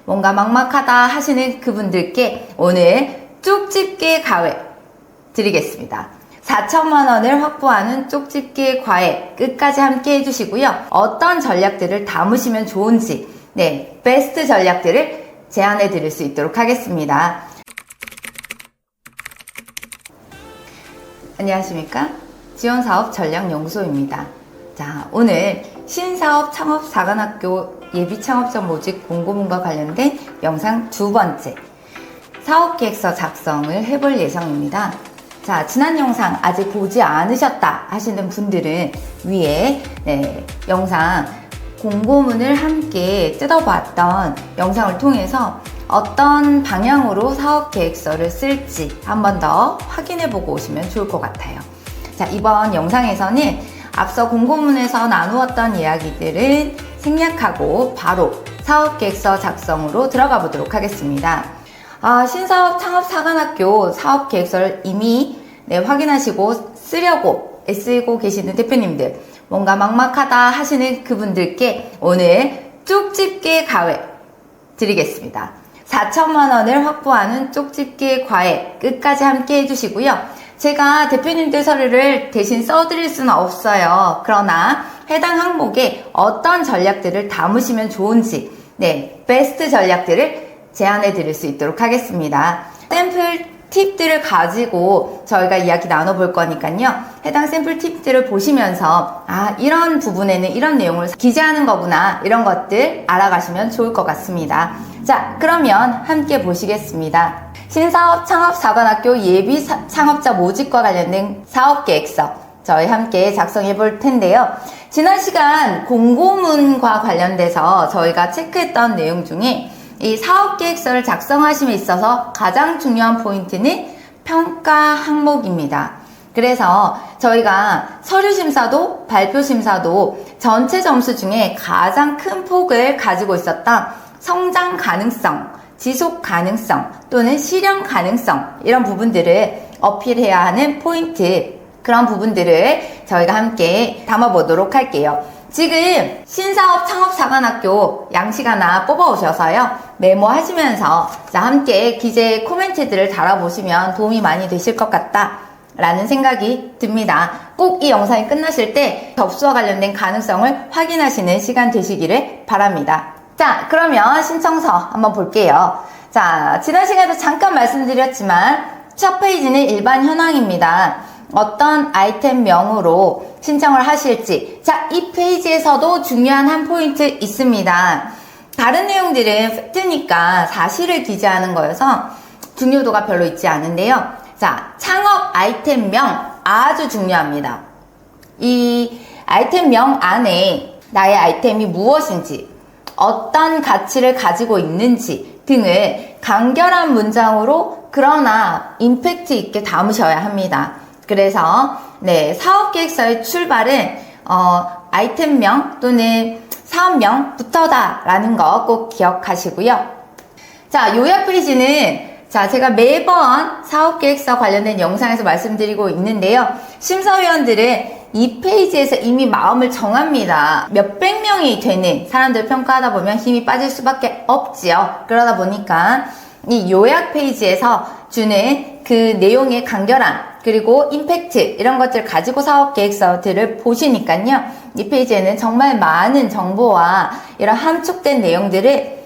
뭔가 막막하다 하시는 그분들께 오늘 쪽집게 과외 드리겠습니다. 4천만 원을 확보하는 쪽집게 과외 끝까지 함께 해주시고요. 어떤 전략들을 담으시면 좋은지 베스트 전략들을 제안해 드릴 수 있도록 하겠습니다. 안녕하십니까? 지원사업 전략연구소입니다. 자, 오늘 신사업 창업사관학교 예비창업자 모집 공고문과 관련된 영상 두 번째 사업계획서 작성을 해볼 예정입니다. 자, 지난 영상 아직 보지 않으셨다 하시는 분들은 위에 영상 공고문을 함께 뜯어봤던 영상을 통해서 어떤 방향으로 사업계획서를 쓸지 한 번 더 확인해보고 오시면 좋을 것 같아요. 자, 이번 영상에서는 앞서 공고문에서 나누었던 이야기들은 생략하고 바로 사업계획서 작성으로 들어가 보도록 하겠습니다. 신사업 창업사관학교 사업계획서를 이미 확인하시고 쓰려고 애쓰고 계시는 대표님들, 뭔가 막막하다 하시는 그분들께 오늘 쪽집게 과외 드리겠습니다. 4천만 원을 확보하는 쪽집게 과외 끝까지 함께 해주시고요. 제가 대표님들 서류를 대신 써드릴 수는 없어요. 그러나 해당 항목에 어떤 전략들을 담으시면 좋은지 베스트 전략들을 제안해 드릴 수 있도록 하겠습니다. 샘플 팁들을 가지고 저희가 이야기 나눠볼 거니까요. 해당 샘플 팁들을 보시면서 이런 부분에는 이런 내용을 기재하는 거구나, 이런 것들 알아가시면 좋을 것 같습니다. 자, 그러면 함께 보시겠습니다. 신사업 창업사관학교 예비 창업자 모집과 관련된 사업계획서 저희 함께 작성해 볼 텐데요. 지난 시간 공고문과 관련돼서 저희가 체크했던 내용 중에 이 사업계획서를 작성하심에 있어서 가장 중요한 포인트는 평가 항목입니다. 그래서 저희가 서류심사도 발표심사도 전체 점수 중에 가장 큰 폭을 가지고 있었던 성장 가능성, 지속 가능성 또는 실현 가능성, 이런 부분들을 어필해야 하는 포인트, 그런 부분들을 저희가 함께 담아보도록 할게요. 지금 신사업 창업사관학교 양식 하나 뽑아오셔서요, 메모하시면서 함께 기재 코멘트들을 달아보시면 도움이 많이 되실 것 같다 라는 생각이 듭니다. 꼭 이 영상이 끝나실 때 접수와 관련된 가능성을 확인하시는 시간 되시기를 바랍니다. 자, 그러면 신청서 한번 볼게요. 자, 지난 시간에도 잠깐 말씀드렸지만 첫 페이지는 일반 현황입니다. 어떤 아이템명으로 신청을 하실지. 자, 이 페이지에서도 중요한 한 포인트 있습니다. 다른 내용들은 팩트니까 사실을 기재하는 거여서 중요도가 별로 있지 않은데요. 자, 창업 아이템명 아주 중요합니다. 이 아이템명 안에 나의 아이템이 무엇인지, 어떤 가치를 가지고 있는지 등을 간결한 문장으로 그러나 임팩트 있게 담으셔야 합니다. 그래서 사업계획서의 출발은 아이템명 또는 사업명부터다 라는 거 꼭 기억하시고요. 자, 요약 페이지는 제가 매번 사업계획서 관련된 영상에서 말씀드리고 있는데요. 심사위원들은 이 페이지에서 이미 마음을 정합니다. 몇백 명이 되는 사람들 평가하다 보면 힘이 빠질 수밖에 없지요. 그러다 보니까 이 요약 페이지에서 주는 그 내용의 간결함 그리고 임팩트, 이런 것들 가지고 사업계획서들을 보시니까요, 이 페이지에는 정말 많은 정보와 이런 함축된 내용들을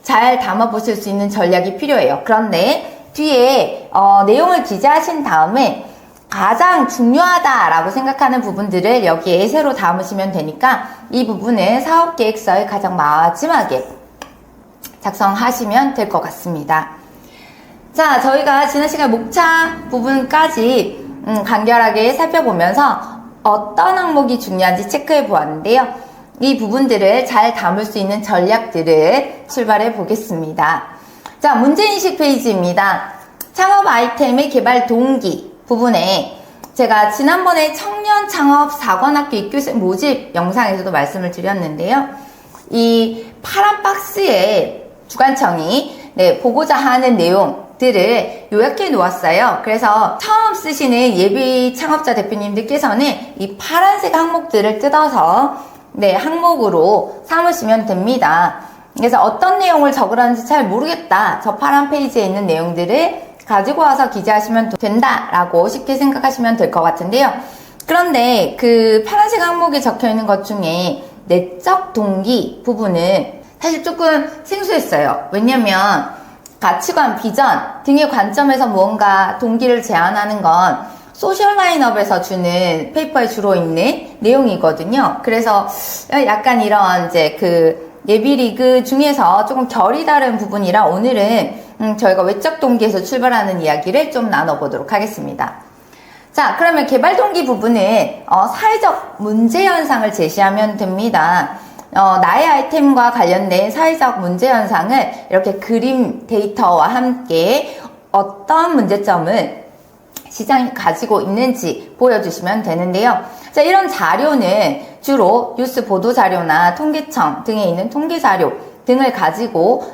잘 담아보실 수 있는 전략이 필요해요. 그런데 뒤에 내용을 기재하신 다음에 가장 중요하다라고 생각하는 부분들을 여기에 새로 담으시면 되니까 이 부분은 사업계획서의 가장 마지막에 작성하시면 될 것 같습니다. 자, 저희가 지난 시간 목차 부분까지 간결하게 살펴보면서 어떤 항목이 중요한지 체크해 보았는데요. 이 부분들을 잘 담을 수 있는 전략들을 출발해 보겠습니다. 자, 문제인식 페이지입니다. 창업 아이템의 개발 동기 부분에 제가 지난번에 청년 창업 사관학교 입교생 모집 영상에서도 말씀을 드렸는데요. 이 파란 박스에 주관청이 보고자 하는 내용들을 요약해 놓았어요. 그래서 처음 쓰시는 예비 창업자 대표님들께서는 이 파란색 항목들을 뜯어서 항목으로 삼으시면 됩니다. 그래서 어떤 내용을 적으라는지 잘 모르겠다. 저 파란 페이지에 있는 내용들을 가지고 와서 기재하시면 된다라고 쉽게 생각하시면 될 것 같은데요. 그런데 그 파란색 항목에 적혀 있는 것 중에 내적 동기 부분은 사실 조금 생소했어요. 왜냐면 가치관, 비전 등의 관점에서 무언가 동기를 제안하는 건 소셜 라인업에서 주는 페이퍼에 주로 있는 내용이거든요. 그래서 약간 이런 이제 그 예비리그 중에서 조금 결이 다른 부분이라 오늘은 저희가 외적 동기에서 출발하는 이야기를 좀 나눠보도록 하겠습니다. 자, 그러면 개발 동기 부분은 사회적 문제 현상을 제시하면 됩니다. 나의 아이템과 관련된 사회적 문제 현상을 이렇게 그림 데이터와 함께 어떤 문제점을 시장이 가지고 있는지 보여주시면 되는데요. 자, 이런 자료는 주로 뉴스 보도 자료나 통계청 등에 있는 통계 자료 등을 가지고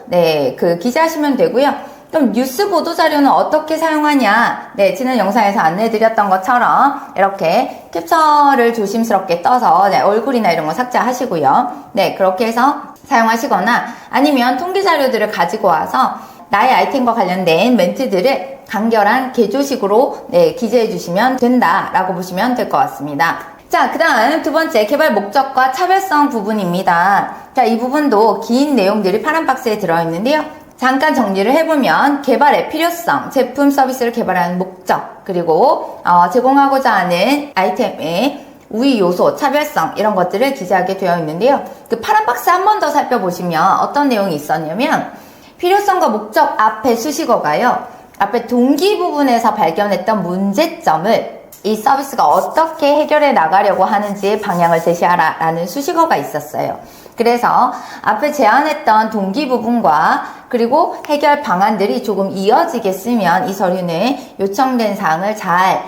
기재하시면 되고요. 그럼 뉴스 보도 자료는 어떻게 사용하냐? 지난 영상에서 안내해드렸던 것처럼 이렇게 캡처를 조심스럽게 떠서 얼굴이나 이런 거 삭제하시고요. 그렇게 해서 사용하시거나 아니면 통계 자료들을 가지고 와서 나의 아이템과 관련된 멘트들을 간결한 개조식으로 기재해 주시면 된다라고 보시면 될 것 같습니다. 자, 그 다음 두 번째 개발 목적과 차별성 부분입니다. 자, 이 부분도 긴 내용들이 파란 박스에 들어있는데요. 잠깐 정리를 해보면 개발의 필요성, 제품 서비스를 개발하는 목적, 그리고 제공하고자 하는 아이템의 우위 요소, 차별성 이런 것들을 기재하게 되어 있는데요. 그 파란 박스 한 번 더 살펴보시면 어떤 내용이 있었냐면 필요성과 목적 앞에 수식어가요. 앞에 동기 부분에서 발견했던 문제점을 이 서비스가 어떻게 해결해 나가려고 하는지의 방향을 제시하라 라는 수식어가 있었어요. 그래서 앞에 제안했던 동기 부분과 그리고 해결 방안들이 조금 이어지게 쓰면 이 서류는 요청된 사항을 잘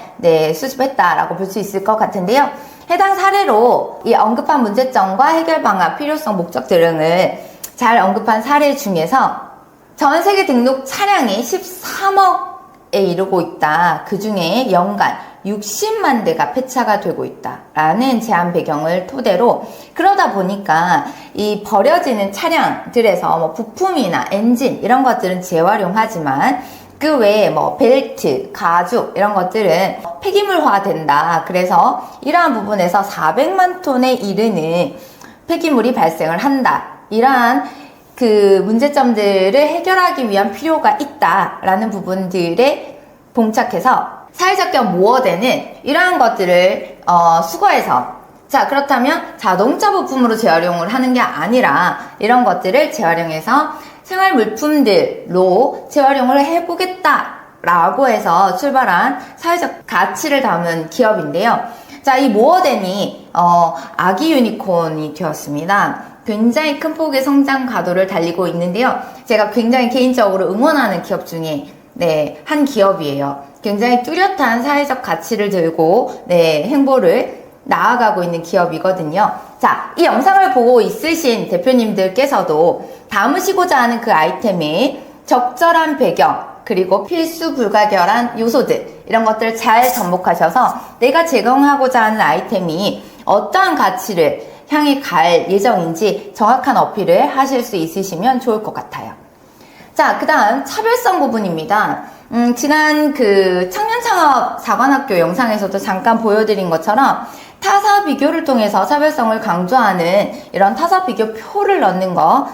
수집했다라고 볼 수 있을 것 같은데요. 해당 사례로 이 언급한 문제점과 해결 방안, 필요성, 목적 등을 잘 언급한 사례 중에서 전 세계 등록 차량이 13억에 이르고 있다. 그 중에 연간 60만 대가 폐차가 되고 있다라는 제안 배경을 토대로 그러다 보니까 이 버려지는 차량들에서 뭐 부품이나 엔진 이런 것들은 재활용하지만 그 외에 뭐 벨트, 가죽 이런 것들은 폐기물화 된다. 그래서 이러한 부분에서 400만 톤에 이르는 폐기물이 발생을 한다. 이러한 그 문제점들을 해결하기 위한 필요가 있다라는 부분들에 봉착해서 사회적 겸 모어되는 이러한 것들을 수거해서 자 그렇다면 자동차 부품으로 재활용을 하는 게 아니라 이런 것들을 재활용해서 생활 물품들로 재활용을 해보겠다라고 해서 출발한 사회적 가치를 담은 기업인데요. 자, 이 모어덴이 아기 유니콘이 되었습니다. 굉장히 큰 폭의 성장 가도를 달리고 있는데요. 제가 굉장히 개인적으로 응원하는 기업 중에 한 기업이에요. 굉장히 뚜렷한 사회적 가치를 들고 행보를 나아가고 있는 기업이거든요. 자, 이 영상을 보고 있으신 대표님들께서도 담으시고자 하는 그 아이템의 적절한 배경 그리고 필수 불가결한 요소들 이런 것들을 잘 접목하셔서 내가 제공하고자 하는 아이템이 어떠한 가치를 향해 갈 예정인지 정확한 어필을 하실 수 있으시면 좋을 것 같아요. 자, 그 다음 차별성 부분입니다. 지난 그 청년창업 사관학교 영상에서도 잠깐 보여드린 것처럼 타사 비교를 통해서 차별성을 강조하는 이런 타사 비교 표를 넣는 거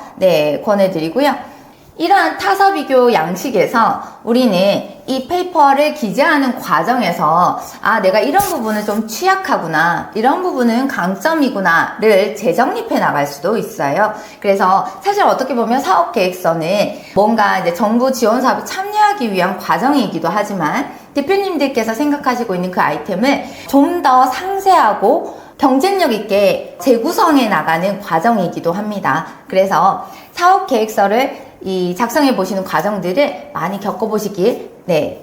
권해드리고요. 이러한 타사 비교 양식에서 우리는 이 페이퍼를 기재하는 과정에서 내가 이런 부분은 좀 취약하구나, 이런 부분은 강점이구나를 재정립해 나갈 수도 있어요. 그래서 사실 어떻게 보면 사업계획서는 뭔가 이제 정부 지원 사업에 참여하기 위한 과정이기도 하지만 대표님들께서 생각하시고 있는 그 아이템을 좀 더 상세하고 경쟁력 있게 재구성해 나가는 과정이기도 합니다. 그래서 사업계획서를 작성해 보시는 과정들을 많이 겪어보시길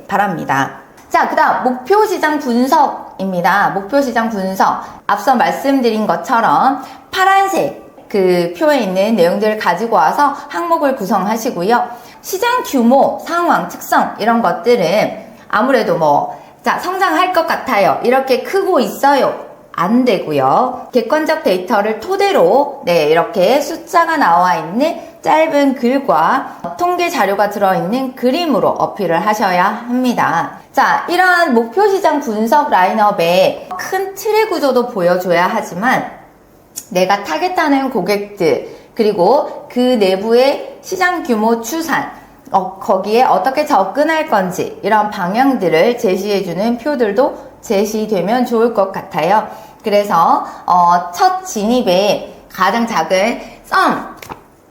바랍니다. 자, 그 다음 목표 시장 분석입니다. 목표 시장 분석. 앞서 말씀드린 것처럼 파란색 그 표에 있는 내용들을 가지고 와서 항목을 구성하시고요. 시장 규모, 상황, 특성 이런 것들은 아무래도 성장할 것 같아요. 이렇게 크고 있어요. 안 되고요. 객관적 데이터를 토대로 이렇게 숫자가 나와 있는 짧은 글과 통계 자료가 들어있는 그림으로 어필을 하셔야 합니다. 자, 이러한 목표 시장 분석 라인업의 큰 틀의 구조도 보여줘야 하지만 내가 타겟하는 고객들 그리고 그 내부의 시장 규모 추산 거기에 어떻게 접근할 건지 이런 방향들을 제시해주는 표들도 제시되면 좋을 것 같아요. 그래서 첫 진입에 가장 작은 썸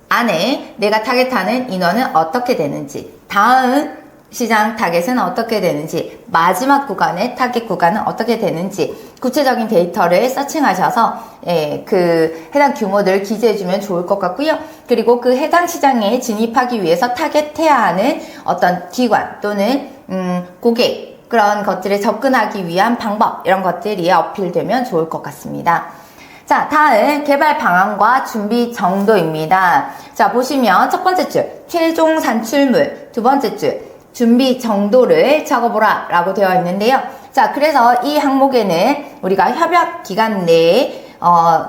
안에 내가 타겟하는 인원은 어떻게 되는지, 다음 시장 타겟은 어떻게 되는지, 마지막 구간의 타겟 구간은 어떻게 되는지 구체적인 데이터를 서칭하셔서 그 해당 규모들을 기재해주면 좋을 것 같고요. 그리고 그 해당 시장에 진입하기 위해서 타겟해야 하는 어떤 기관 또는 고객 그런 것들에 접근하기 위한 방법 이런 것들이 어필되면 좋을 것 같습니다. 자, 다음 개발 방안과 준비 정도입니다. 자, 보시면 첫 번째 줄 최종 산출물, 두 번째 줄 준비 정도를 적어보라 라고 되어 있는데요. 자, 그래서 이 항목에는 우리가 협약 기간 내에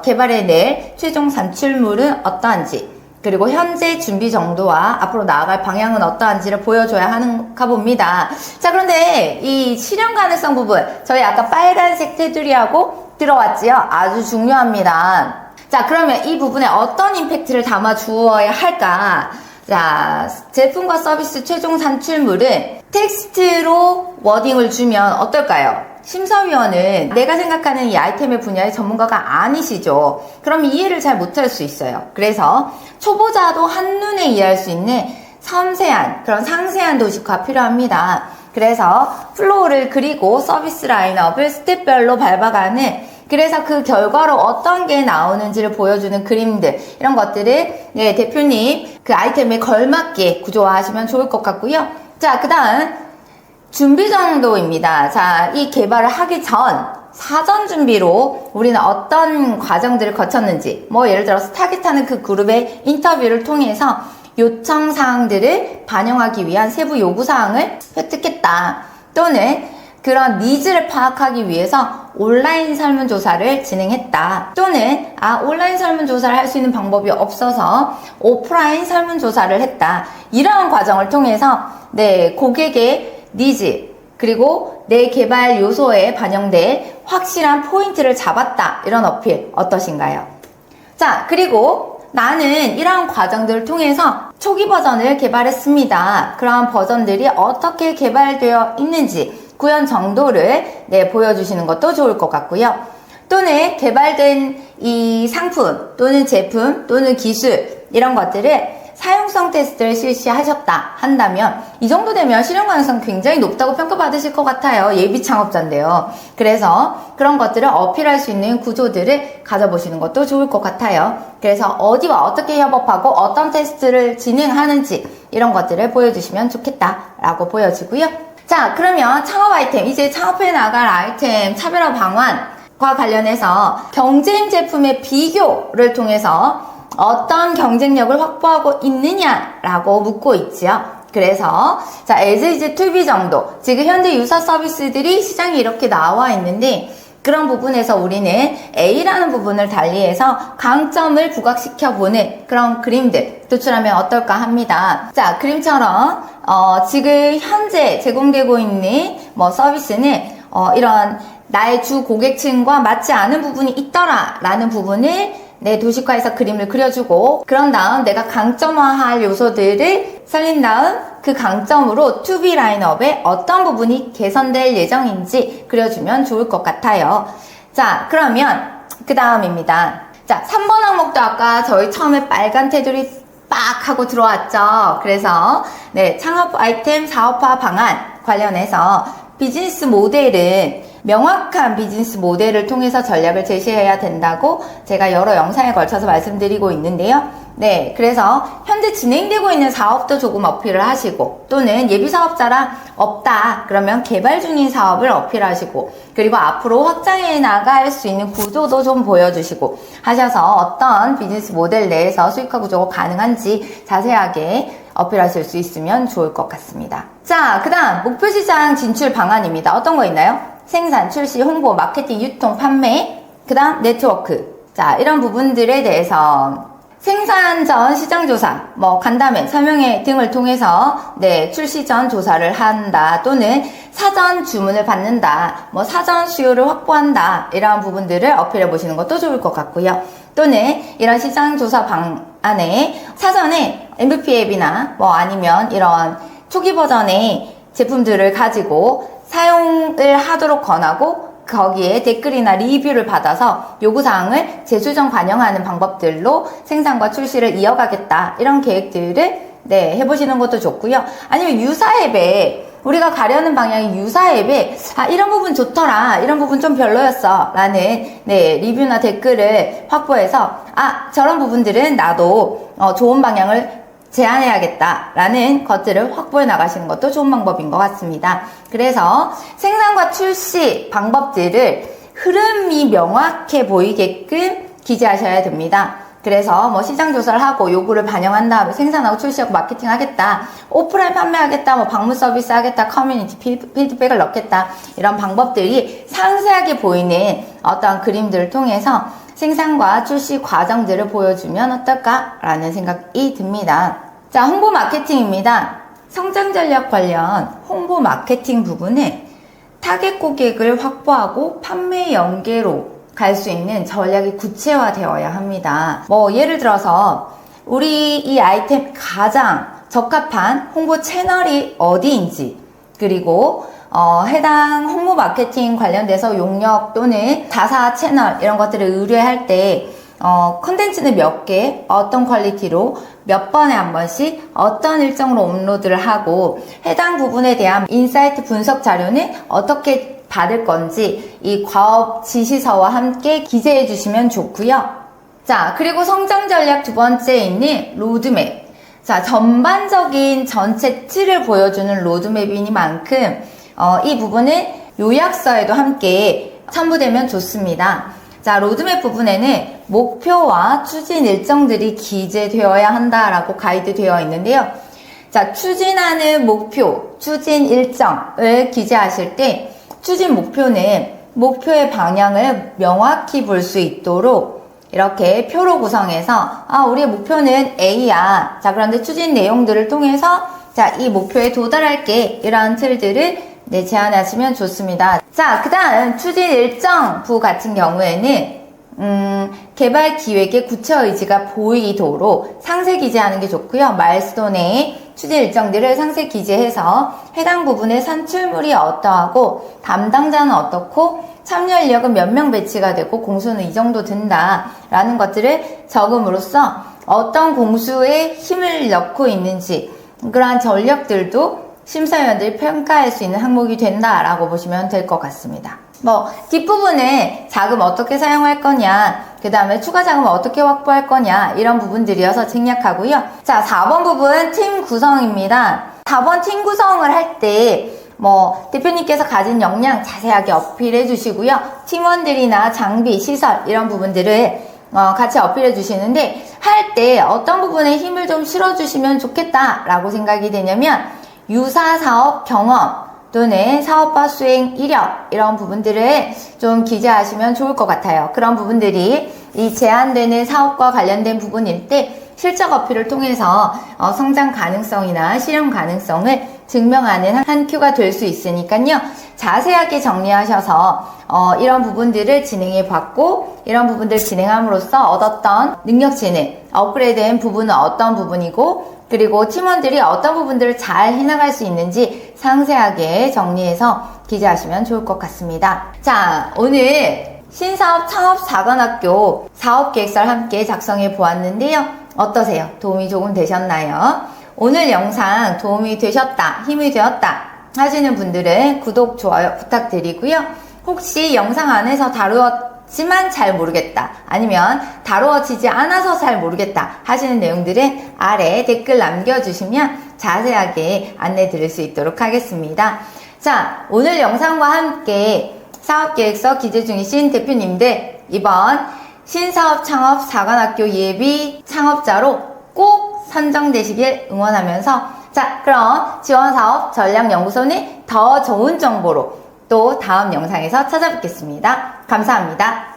개발해낼 최종 산출물은 어떠한지 그리고 현재 준비 정도와 앞으로 나아갈 방향은 어떠한지를 보여줘야 하는가 봅니다. 자, 그런데 이 실현 가능성 부분 저희 아까 빨간색 테두리하고 들어왔지요? 아주 중요합니다. 자, 그러면 이 부분에 어떤 임팩트를 담아 주어야 할까? 자, 제품과 서비스 최종 산출물은 텍스트로 워딩을 주면 어떨까요? 심사위원은 내가 생각하는 이 아이템의 분야의 전문가가 아니시죠. 그럼 이해를 잘 못할 수 있어요. 그래서 초보자도 한눈에 이해할 수 있는 섬세한 그런 상세한 도식화 필요합니다. 그래서 플로우를 그리고 서비스 라인업을 스텝별로 밟아가는 그래서 그 결과로 어떤 게 나오는지를 보여주는 그림들 이런 것들을 대표님 그 아이템에 걸맞게 구조화하시면 좋을 것 같고요. 자, 그 다음 준비 정도입니다. 자, 이 개발을 하기 전 사전 준비로 우리는 어떤 과정들을 거쳤는지 예를 들어서 타겟하는 그 그룹의 인터뷰를 통해서 요청 사항들을 반영하기 위한 세부 요구 사항을 획득했다. 또는 그런 니즈를 파악하기 위해서 온라인 설문조사를 진행했다. 또는 온라인 설문조사를 할 수 있는 방법이 없어서 오프라인 설문조사를 했다. 이러한 과정을 통해서 고객의 니즈 그리고 내 개발 요소에 반영될 확실한 포인트를 잡았다. 이런 어필 어떠신가요? 자, 그리고 나는 이러한 과정들을 통해서 초기 버전을 개발했습니다. 그러한 버전들이 어떻게 개발되어 있는지 구현 정도를 보여주시는 것도 좋을 것 같고요. 또는 개발된 이 상품 또는 제품 또는 기술 이런 것들을 사용성 테스트를 실시하셨다 한다면 이 정도 되면 실현 가능성 굉장히 높다고 평가받으실 것 같아요. 예비 창업자인데요. 그래서 그런 것들을 어필할 수 있는 구조들을 가져보시는 것도 좋을 것 같아요. 그래서 어디와 어떻게 협업하고 어떤 테스트를 진행하는지 이런 것들을 보여주시면 좋겠다라고 보여지고요. 자, 그러면 창업 아이템, 이제 창업해 나갈 아이템 차별화 방안과 관련해서 경쟁 제품의 비교를 통해서 어떤 경쟁력을 확보하고 있느냐라고 묻고 있지요. 그래서 자, as is to be 정도. 지금 현재 유사 서비스들이 시장에 이렇게 나와 있는데 그런 부분에서 우리는 A라는 부분을 달리해서 강점을 부각시켜보는 그런 그림들 도출하면 어떨까 합니다. 자, 그림처럼 지금 현재 제공되고 있는 서비스는 이런 나의 주 고객층과 맞지 않은 부분이 있더라 라는 부분을 도식화해서 그림을 그려주고 그런 다음 내가 강점화할 요소들을 살린 다음 그 강점으로 투비 라인업의 어떤 부분이 개선될 예정인지 그려주면 좋을 것 같아요. 자, 그러면 그 다음입니다. 자, 3번 항목도 아까 저희 처음에 빨간 테두리 빡 하고 들어왔죠. 그래서 창업 아이템 사업화 방안 관련해서 비즈니스 모델은 명확한 비즈니스 모델을 통해서 전략을 제시해야 된다고 제가 여러 영상에 걸쳐서 말씀드리고 있는데요. 그래서 현재 진행되고 있는 사업도 조금 어필을 하시고 또는 예비 사업자랑 없다 그러면 개발 중인 사업을 어필하시고 그리고 앞으로 확장해 나갈 수 있는 구조도 좀 보여주시고 하셔서 어떤 비즈니스 모델 내에서 수익화 구조가 가능한지 자세하게 어필하실 수 있으면 좋을 것 같습니다. 자, 그 다음 목표 시장 진출 방안입니다. 어떤 거 있나요? 생산, 출시, 홍보, 마케팅, 유통, 판매 그 다음 네트워크. 자, 이런 부분들에 대해서 생산 전 시장 조사, 간담회, 설명회 등을 통해서 출시 전 조사를 한다 또는 사전 주문을 받는다, 사전 수요를 확보한다, 이러한 부분들을 어필해 보시는 것도 좋을 것 같고요. 또는 이런 시장 조사 방안에 사전에 MVP 앱이나 아니면 이런 초기 버전의 제품들을 가지고 사용을 하도록 권하고 거기에 댓글이나 리뷰를 받아서 요구사항을 재수정 반영하는 방법들로 생산과 출시를 이어가겠다, 이런 계획들을 해보시는 것도 좋고요. 아니면 유사 앱에 우리가 가려는 방향이 유사 앱에 이런 부분 좋더라, 이런 부분 좀 별로였어 라는 리뷰나 댓글을 확보해서 저런 부분들은 나도 좋은 방향을 제안해야겠다 라는 것들을 확보해 나가시는 것도 좋은 방법인 것 같습니다. 그래서 생산과 출시 방법들을 흐름이 명확해 보이게끔 기재하셔야 됩니다. 그래서 시장 조사를 하고 요구를 반영한 다음에 생산하고 출시하고 마케팅 하겠다, 오프라인 판매하겠다, 방문 서비스 하겠다, 커뮤니티 피드백을 넣겠다, 이런 방법들이 상세하게 보이는 어떤 그림들을 통해서 생산과 출시 과정들을 보여주면 어떨까라는 생각이 듭니다. 자, 홍보 마케팅입니다. 성장 전략 관련 홍보 마케팅 부분은 타겟 고객을 확보하고 판매 연계로 갈 수 있는 전략이 구체화되어야 합니다. 예를 들어서 우리 이 아이템 가장 적합한 홍보 채널이 어디인지, 그리고 해당 홍보 마케팅 관련돼서 용역 또는 자사 채널 이런 것들을 의뢰할 때 컨텐츠는 몇 개, 어떤 퀄리티로 몇 번에 한 번씩 어떤 일정으로 업로드를 하고 해당 부분에 대한 인사이트 분석 자료는 어떻게 받을 건지 이 과업 지시서와 함께 기재해 주시면 좋고요. 자, 그리고 성장 전략 두 번째에 있는 로드맵. 자, 전반적인 전체 틀을 보여주는 로드맵이니만큼 이 부분은 요약서에도 함께 첨부되면 좋습니다. 자, 로드맵 부분에는 목표와 추진 일정들이 기재되어야 한다라고 가이드되어 있는데요. 자, 추진하는 목표, 추진 일정을 기재하실 때 추진 목표는 목표의 방향을 명확히 볼 수 있도록 이렇게 표로 구성해서 우리의 목표는 A야. 자, 그런데 추진 내용들을 통해서 이 목표에 도달할게. 이러한 틀들을 제안하시면 좋습니다. 자, 그 다음 추진 일정부 같은 경우에는 개발 기획의 구체 의지가 보이도록 상세 기재하는 게 좋고요. 마일스톤의 추진 일정들을 상세 기재해서 해당 부분의 산출물이 어떠하고 담당자는 어떻고 참여 인력은 몇 명 배치가 되고 공수는 이 정도 든다 라는 것들을 적음으로써 어떤 공수에 힘을 넣고 있는지 그러한 전력들도 심사위원들이 평가할 수 있는 항목이 된다라고 보시면 될 것 같습니다. 뒷부분에 자금 어떻게 사용할 거냐, 그 다음에 추가 자금을 어떻게 확보할 거냐, 이런 부분들이어서 생략하고요. 자, 4번 부분 팀 구성입니다. 4번 팀 구성을 할 때 대표님께서 가진 역량 자세하게 어필해 주시고요. 팀원들이나 장비, 시설 이런 부분들을 같이 어필해 주시는데 할 때 어떤 부분에 힘을 좀 실어 주시면 좋겠다라고 생각이 되냐면 유사 사업 경험 또는 사업화 수행 이력 이런 부분들을 좀 기재하시면 좋을 것 같아요. 그런 부분들이 이 제한되는 사업과 관련된 부분일 때 실적 어필을 통해서 성장 가능성이나 실현 가능성을 증명하는 한 큐가 될 수 있으니까요. 자세하게 정리하셔서 이런 부분들을 진행해 봤고 이런 부분들을 진행함으로써 얻었던 능력치는 업그레이드된 부분은 어떤 부분이고 그리고 팀원들이 어떤 부분들을 잘 해나갈 수 있는지 상세하게 정리해서 기재하시면 좋을 것 같습니다. 자, 오늘 신사업 창업사관학교 사업계획서를 함께 작성해 보았는데요. 어떠세요? 도움이 조금 되셨나요? 오늘 영상 도움이 되셨다, 힘이 되었다 하시는 분들은 구독, 좋아요 부탁드리고요. 혹시 영상 안에서 다루었지만 잘 모르겠다 아니면 다루어지지 않아서 잘 모르겠다 하시는 내용들은 아래 댓글 남겨주시면 자세하게 안내 드릴 수 있도록 하겠습니다. 자, 오늘 영상과 함께 사업계획서 기재 중이신 대표님들 이번 신사업 창업 사관학교 예비 창업자로 꼭 선정되시길 응원하면서 자, 그럼 지원사업 전략연구소는 더 좋은 정보로 또 다음 영상에서 찾아뵙겠습니다. 감사합니다.